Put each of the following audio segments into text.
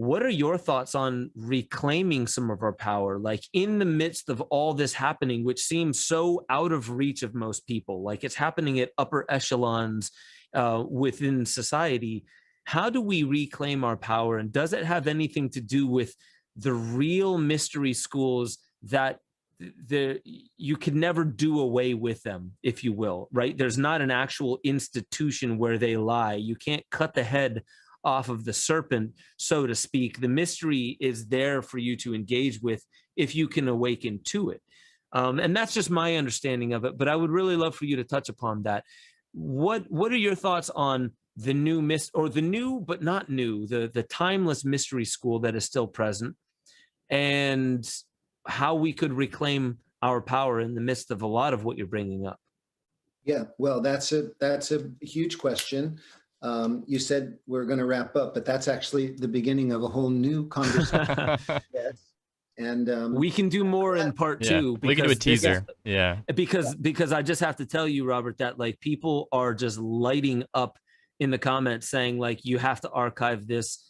what are your thoughts on reclaiming some of our power, like in the midst of all this happening, which seems so out of reach of most people, like it's happening at upper echelons within society? How do we reclaim our power? And does it have anything to do with the real mystery schools that you could never do away with them, if you will, right? There's not an actual institution where they lie. You can't cut the head off of the serpent, so to speak. The mystery is there for you to engage with if you can awaken to it. And that's just my understanding of it. But I would really love for you to touch upon that. What are your thoughts on the new the new but not new, the timeless mystery school that is still present, and how we could reclaim our power in the midst of a lot of what you're bringing up? Yeah, well, that's a huge question. You said we're going to wrap up, but that's actually the beginning of a whole new conversation. Yes. And we can do more in part two. We can do a teaser. Because I just have to tell you, Robert, that like people are just lighting up in the comments saying like, you have to archive this.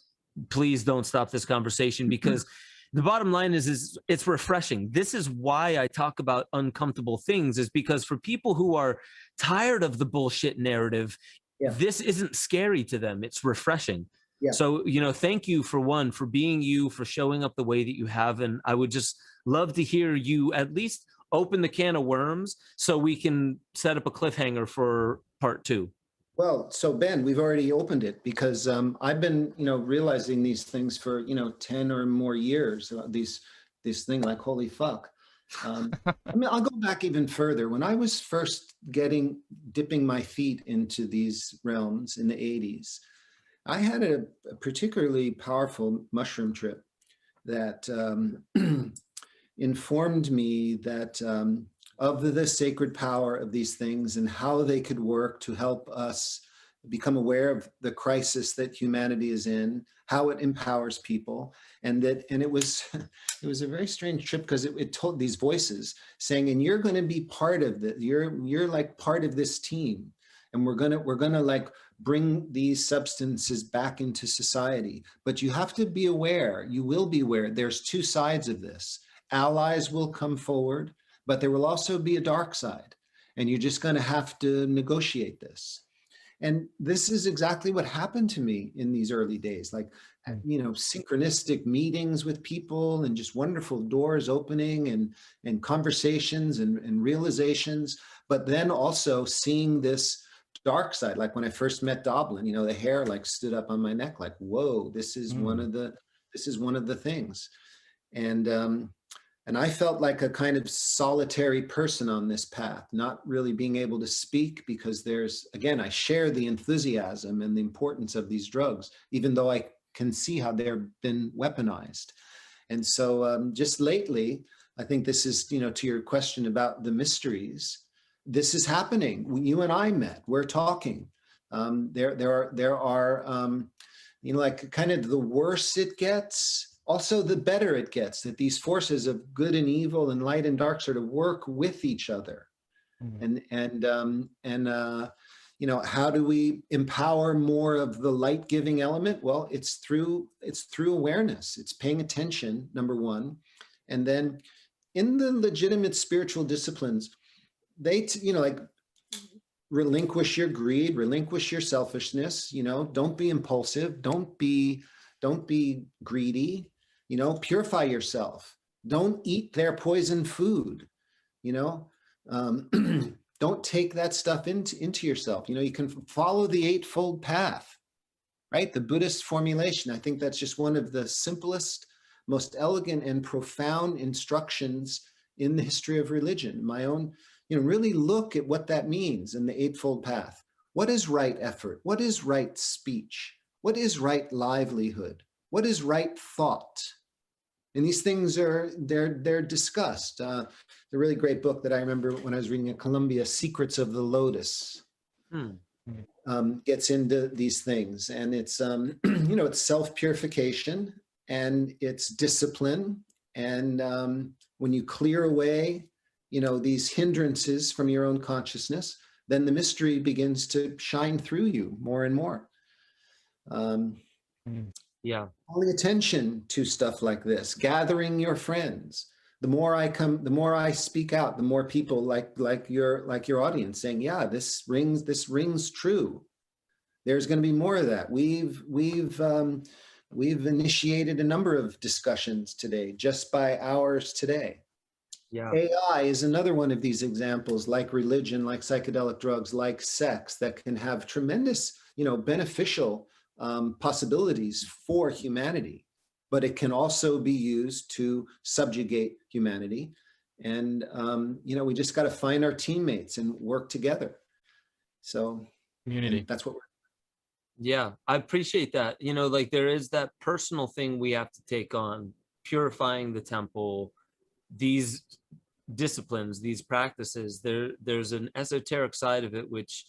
Please don't stop this conversation, because the bottom line is it's refreshing. This is why I talk about uncomfortable things, is because for people who are tired of the bullshit narrative, this isn't scary to them. It's refreshing. Yeah. So, thank you for being you, for showing up the way that you have. And I would just love to hear you at least open the can of worms so we can set up a cliffhanger for part two. Well, so Ben, we've already opened it, because I've been, realizing these things for, 10 or more years, this thing like, holy fuck. I'll go back even further. When I was first dipping my feet into these realms in the 80s, I had a particularly powerful mushroom trip that informed me that of the sacred power of these things and how they could work to help us become aware of the crisis that humanity is in, how it empowers people. And it was a very strange trip, because it told these voices saying, and you're going to be part of it. You're like part of this team. And we're gonna like bring these substances back into society. But you have to be aware, you will be aware, there's two sides of this. Allies will come forward, but there will also be a dark side. And you're just gonna have to negotiate this. And this is exactly what happened to me in these early days, like, synchronistic meetings with people and just wonderful doors opening and conversations and realizations, but then also seeing this dark side. Like when I first met Doblin, the hair like stood up on my neck, like, whoa, this is one of the things. And I felt like a kind of solitary person on this path, not really being able to speak, because I share the enthusiasm and the importance of these drugs, even though I can see how they've been weaponized. And so just lately, I think this is, to your question about the mysteries, this is happening. When you and I met, we're talking. There are like kind of the worse it gets, also the better it gets, that these forces of good and evil and light and dark sort of work with each other. How do we empower more of the light-giving element? Well, it's through awareness. It's paying attention, number one. And then in the legitimate spiritual disciplines, they, like, relinquish your greed, relinquish your selfishness, don't be impulsive, don't be greedy, purify yourself. Don't eat their poison food, don't take that stuff into yourself. You can follow the Eightfold Path, right? The Buddhist formulation. I think that's just one of the simplest, most elegant and profound instructions in the history of religion. My own, really look at what that means in the Eightfold Path. What is right effort? What is right speech? What is right livelihood? What is right thought? And these things they're discussed. The really great book that I remember when I was reading at Columbia, Secrets of the Lotus, gets into these things. And it's, it's self-purification and it's discipline. And when you clear away, these hindrances from your own consciousness, then the mystery begins to shine through you more and more. Yeah. Calling attention to stuff like this, gathering your friends. The more I speak out, the more people like your audience saying, yeah, this rings true. There's going to be more of that. We've initiated a number of discussions today just by ours today. Yeah. AI is another one of these examples, like religion, like psychedelic drugs, like sex, that can have tremendous, beneficial possibilities for humanity. But it can also be used to subjugate humanity. And, we just got to find our teammates and work together. So, and Community. that's what we're. Yeah, I appreciate that. Like there is that personal thing we have to take on, purifying the temple, these disciplines, these practices. There's an esoteric side of it, which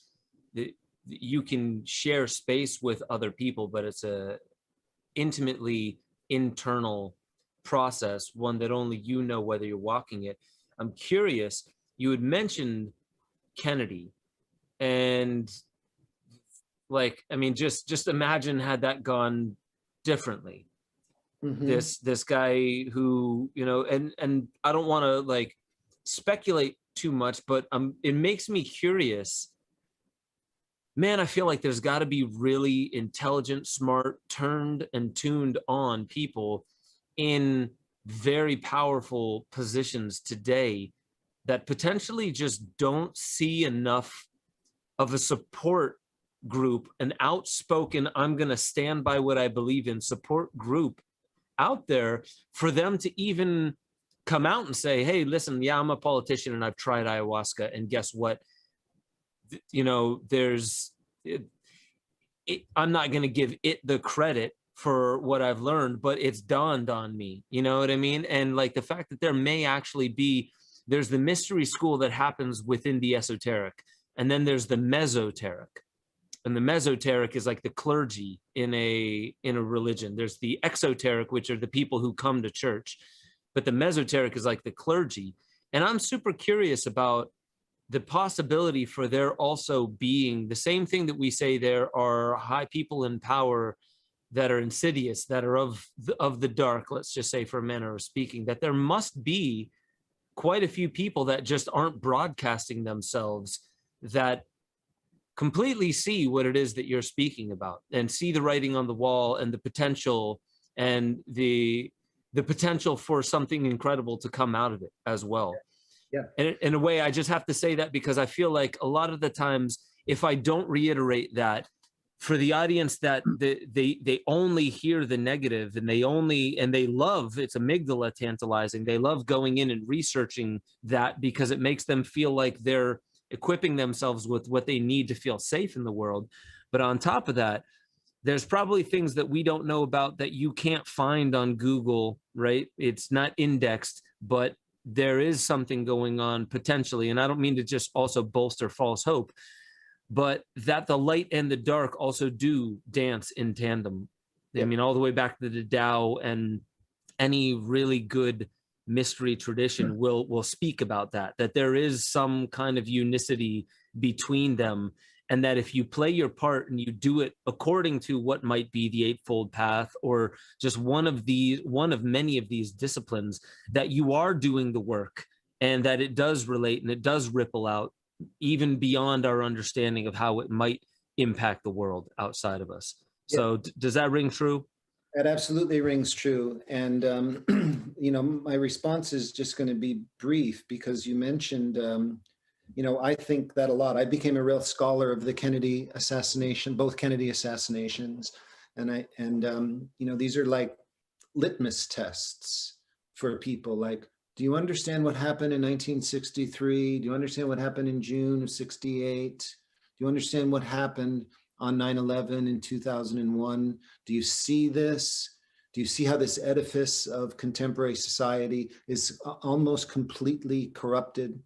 you can share space with other people, but it's a intimately internal process, one that only you know whether you're walking it. I'm curious, you had mentioned Kennedy, and like, I mean, just imagine had that gone differently. Mhm. This guy who, and I don't want to like speculate too much, but it makes me curious. Man, I feel like there's got to be really intelligent, smart, turned and tuned on people in very powerful positions today that potentially just don't see enough of a support group, an outspoken, I'm going to stand by what I believe in support group out there for them to even come out and say, hey, listen, yeah, I'm a politician and I've tried ayahuasca. And guess what? There's, I'm not going to give it the credit for what I've learned, but it's dawned on me, you know what I mean? And like the fact that there may actually be, there's the mystery school that happens within the esoteric, and then there's the mesoteric. And the mesoteric is like the clergy in a religion. There's the exoteric, which are the people who come to church, but the mesoteric is like the clergy. And I'm super curious about the possibility for there also being the same thing that we say there are high people in power that are insidious, that are of the dark, let's just say, for a manner of speaking, that there must be quite a few people that just aren't broadcasting themselves, that completely see what it is that you're speaking about and see the writing on the wall and the potential, and the potential for something incredible to come out of it as well. Yeah. And in a way, I just have to say that because I feel like a lot of the times, if I don't reiterate that for the audience, that they only hear the negative, and they love, it's amygdala tantalizing. They love going in and researching that because it makes them feel like they're equipping themselves with what they need to feel safe in the world. But on top of that, there's probably things that we don't know about that you can't find on Google, right? It's not indexed, but there is something going on potentially. And I don't mean to just also bolster false hope, but that the light and the dark also do dance in tandem. Yeah. I mean, all the way back to the Tao, and any really good mystery tradition will speak about that there is some kind of unicity between them, and that if you play your part and you do it according to what might be the Eightfold Path, or just one of many of these disciplines, that you are doing the work, and that it does relate and it does ripple out even beyond our understanding of how it might impact the world outside of us. So does that ring true? That absolutely rings true. And, my response is just going to be brief, because you mentioned, I think that a lot. I became a real scholar of the Kennedy assassination, both Kennedy assassinations. And these are like litmus tests for people. Like, do you understand what happened in 1963? Do you understand what happened in June of 68? Do you understand what happened on 9/11 in 2001? Do you see this? Do you see how this edifice of contemporary society is almost completely corrupted?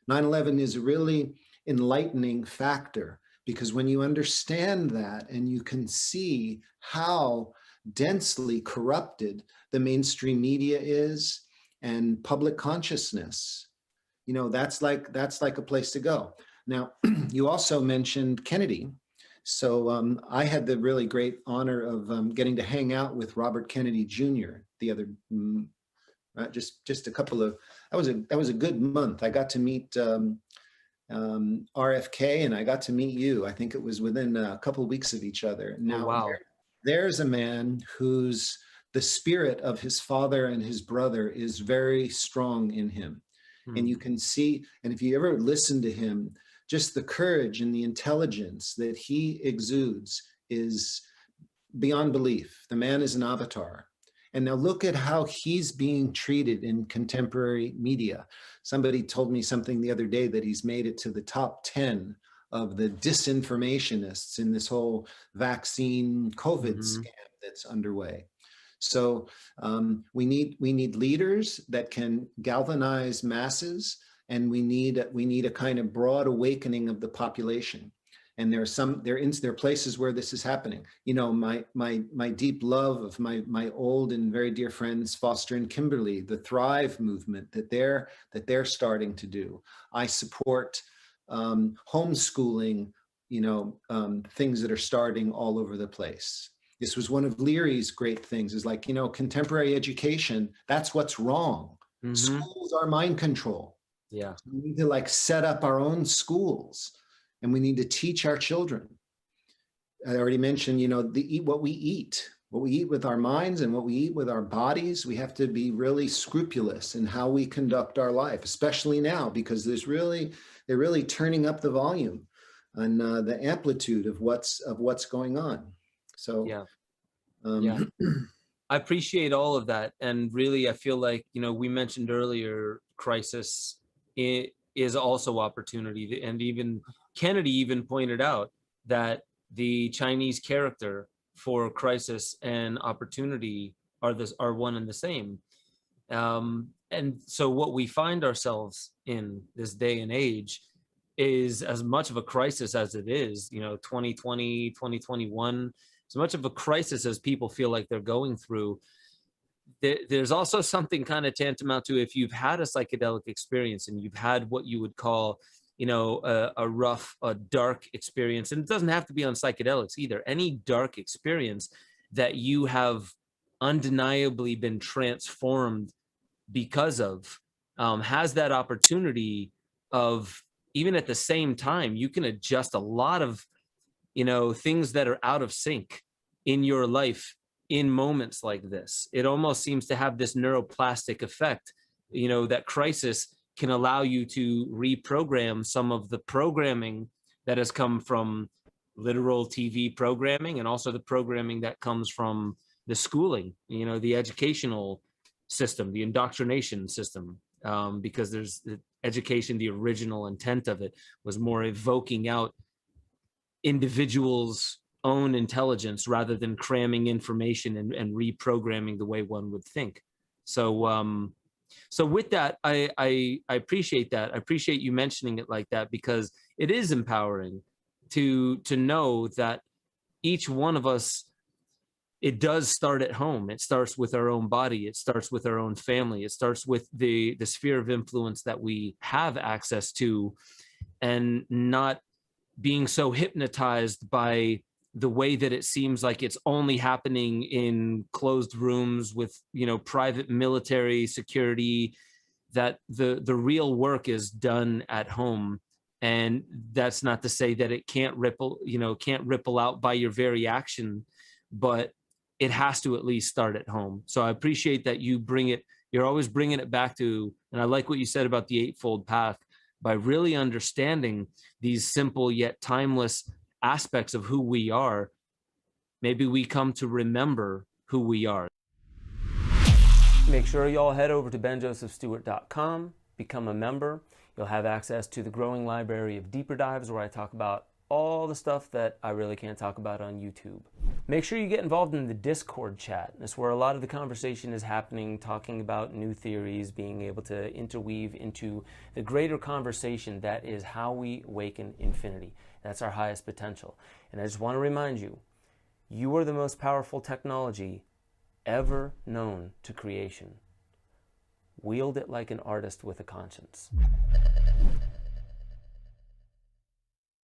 9/11 is a really enlightening factor, because when you understand that and you can see how densely corrupted the mainstream media is and public consciousness, that's like a place to go. Now, you also mentioned Kennedy. So I had the really great honor of getting to hang out with Robert Kennedy Jr. the other just a couple of that was a good month. I got to meet RFK, and I got to meet you. I think it was within a couple of weeks of each other. Oh, Now, wow. there's a man whose the spirit of his father and his brother is very strong in him. And you can see, and if you ever listen to him, just the courage and the intelligence that he exudes is beyond belief. The man is an avatar. And now look at how he's being treated in contemporary media. Somebody told me something the other day that he's made it to the top 10 of the disinformationists in this whole vaccine COVID scam that's underway. So we need leaders that can galvanize masses, and we need a kind of broad awakening of the population. And there are places where this is happening. You know, my deep love of my old and very dear friends Foster and Kimberly, the Thrive movement that they're starting to do. I support homeschooling, things that are starting all over the place. This was one of Leary's great things, is like, contemporary education, that's what's wrong. Schools are mind control. Yeah. We need to set up our own schools, and we need to teach our children. I already mentioned, what we eat with our minds and what we eat with our bodies. We have to be really scrupulous in how we conduct our life, especially now, because they're really turning up the volume and the amplitude of what's going on. So yeah. I appreciate all of that. And really, I feel like, we mentioned earlier, crisis is also opportunity. And even Kennedy even pointed out that the Chinese character for crisis and opportunity are one and the same. And so what we find ourselves in this day and age is as much of a crisis as it is, 2020, 2021, as much of a crisis as people feel like they're going through. There's also something kind of tantamount to, if you've had a psychedelic experience and you've had what you would call, a dark experience, and it doesn't have to be on psychedelics either, any dark experience that you have undeniably been transformed because of, has that opportunity of, even at the same time, you can adjust a lot of, things that are out of sync in your life in moments like this. It almost seems to have this neuroplastic effect, that crisis can allow you to reprogram some of the programming that has come from literal TV programming, and also the programming that comes from the schooling, the educational system, the indoctrination system, because there's the education, the original intent of it was more evoking out individuals' own intelligence rather than cramming information and reprogramming the way one would think. So with that, I appreciate that. I appreciate you mentioning it like that, because it is empowering to know that each one of us, it does start at home. It starts with our own body. It starts with our own family. It starts with the sphere of influence that we have access to, and not being so hypnotized by the way that it seems like it's only happening in closed rooms with, private military security, that the real work is done at home. And that's not to say that it can't ripple out by your very action, but it has to at least start at home. So I appreciate that you're always bringing it back to, and I like what you said about the Eightfold Path, by really understanding these simple yet timeless aspects of who we are. Maybe we come to remember who we are. Make sure y'all head over to benjosephstewart.com, become a member. You'll have access to the growing library of deeper dives, where I talk about all the stuff that I really can't talk about on YouTube. Make sure you get involved in the Discord chat. That's where a lot of the conversation is happening, talking about new theories, being able to interweave into the greater conversation that is how we awaken infinity. That's our highest potential. And I just want to remind you, you are the most powerful technology ever known to creation. Wield it like an artist with a conscience.